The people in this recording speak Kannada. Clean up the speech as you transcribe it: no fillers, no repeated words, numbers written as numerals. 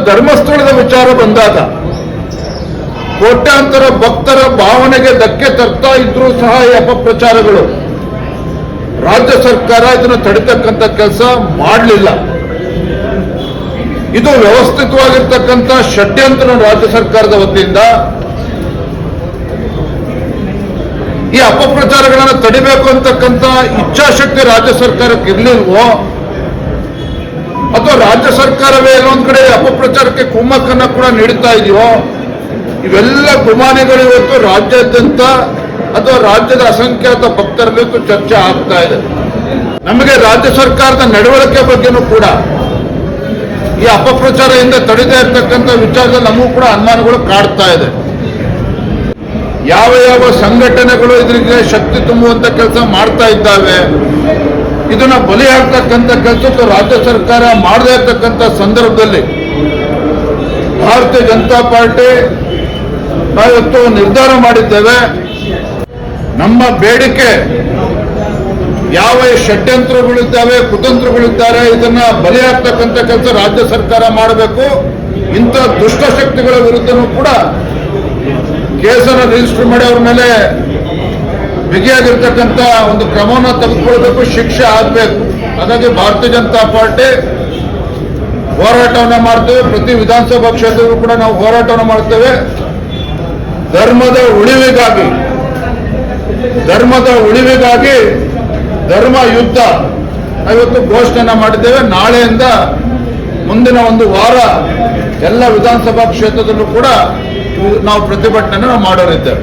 ಧರ್ಮಸ್ಥಳದ ವಿಚಾರ ಬಂದಾಗ ಕೋಟ್ಯಾಂತರ ಭಕ್ತರ ಭಾವನೆಗೆ ಧಕ್ಕೆ ತರ್ತಾ ಇದ್ರೂ ಸಹ ಈ ಅಪಪ್ರಚಾರಗಳು ರಾಜ್ಯ ಸರ್ಕಾರ ಇದನ್ನು ತಡಿತಕ್ಕಂಥ ಕೆಲಸ ಮಾಡಲಿಲ್ಲ. ಇದು ವ್ಯವಸ್ಥಿತವಾಗಿರ್ತಕ್ಕಂಥ ಷಡ್ಯಂತ್ರ ರಾಜ್ಯ ಸರ್ಕಾರದ ವತಿಯಿಂದ. ಈ ಅಪಪ್ರಚಾರಗಳನ್ನು ತಡಿಬೇಕು ಅಂತಕ್ಕಂಥ ಇಚ್ಛಾಶಕ್ತಿ ರಾಜ್ಯ ಸರ್ಕಾರಕ್ಕೆ ಇರಲಿಲ್ವೋ ಅಥವಾ ರಾಜ್ಯ ಸರ್ಕಾರವೇ ಎಲ್ಲೊಂದ್ ಕಡೆ ಅಪಪ್ರಚಾರಕ್ಕೆ ಕುಮ್ಮಕ್ಕನ್ನ ಕೂಡ ನೀಡುತ್ತಾ ಇದೆಯೋ? ಇವೆಲ್ಲ ಗುಮಾನಿಗಳು ಇವತ್ತು ರಾಜ್ಯಾದ್ಯಂತ ಅಥವಾ ರಾಜ್ಯದ ಅಸಂಖ್ಯಾತ ಭಕ್ತರಲ್ಲಿ ಚರ್ಚೆ ಆಗ್ತಾ ಇದೆ. ನಮಗೆ ರಾಜ್ಯ ಸರ್ಕಾರದ ನಡವಳಿಕೆ ಬಗ್ಗೆನೂ ಕೂಡ ಈ ಅಪಪ್ರಚಾರದಿಂದ ತಡೆದೇ ಇರತಕ್ಕಂಥ ವಿಚಾರದಲ್ಲಿ ನಮಗೂ ಕೂಡ ಅನುಮಾನಗಳು ಕಾಡ್ತಾ ಇದೆ. ಯಾವ ಯಾವ ಸಂಘಟನೆಗಳು ಇದರಿಗೆ ಶಕ್ತಿ ತುಂಬುವಂತ ಕೆಲಸ ಮಾಡ್ತಾ ಇದ್ದಾವೆ, ಇದನ್ನ ಬಲಿ ಹಾಕ್ತಕ್ಕಂಥ ಕೆಲಸಕ್ಕೆ ರಾಜ್ಯ ಸರ್ಕಾರ ಮಾಡದೇ ಇರತಕ್ಕಂಥ ಸಂದರ್ಭದಲ್ಲಿ ಭಾರತೀಯ ಜನತಾ ಪಾರ್ಟಿ ನಾವಿವತ್ತು ನಿರ್ಧಾರ ಮಾಡಿದ್ದೇವೆ. ನಮ್ಮ ಬೇಡಿಕೆ ಯಾವ ಷಡ್ಯಂತ್ರಗಳಿದ್ದಾವೆ, ಕುತಂತ್ರಗಳಿದ್ದಾರೆ, ಇದನ್ನ ಬಲಿ ಹಾಕ್ತಕ್ಕಂಥ ಕೆಲಸ ರಾಜ್ಯ ಸರ್ಕಾರ ಮಾಡಬೇಕು. ಇಂಥ ದುಷ್ಟಶಕ್ತಿಗಳ ವಿರುದ್ಧನೂ ಕೂಡ ಕೇಸನ್ನು ರಿಜಿಸ್ಟರ್ ಮಾಡಿ ಅವ್ರ ಮೇಲೆ ಬಿಗಿಯಾಗಿರ್ತಕ್ಕಂಥ ಒಂದು ಕ್ರಮವನ್ನು ತೆಗೆದುಕೊಳ್ಬೇಕು, ಶಿಕ್ಷೆ ಆಗಬೇಕು. ಹಾಗಾಗಿ ಭಾರತೀಯ ಜನತಾ ಪಾರ್ಟಿ ಹೋರಾಟವನ್ನು ಮಾಡ್ತೇವೆ. ಪ್ರತಿ ವಿಧಾನಸಭಾ ಕ್ಷೇತ್ರದಲ್ಲೂ ಕೂಡ ನಾವು ಹೋರಾಟವನ್ನು ಮಾಡ್ತೇವೆ. ಧರ್ಮದ ಉಳಿವಿಗಾಗಿ ಧರ್ಮ ಯುದ್ಧ ಇವತ್ತು ಘೋಷಣೆಯನ್ನು ಮಾಡಿದ್ದೇವೆ. ನಾಳೆಯಿಂದ ಮುಂದಿನ ಒಂದು ವಾರ ಎಲ್ಲ ವಿಧಾನಸಭಾ ಕ್ಷೇತ್ರದಲ್ಲೂ ಕೂಡ ನಾವು ಪ್ರತಿಭಟನೆಯನ್ನು ಮಾಡೋರಿದ್ದೇವೆ.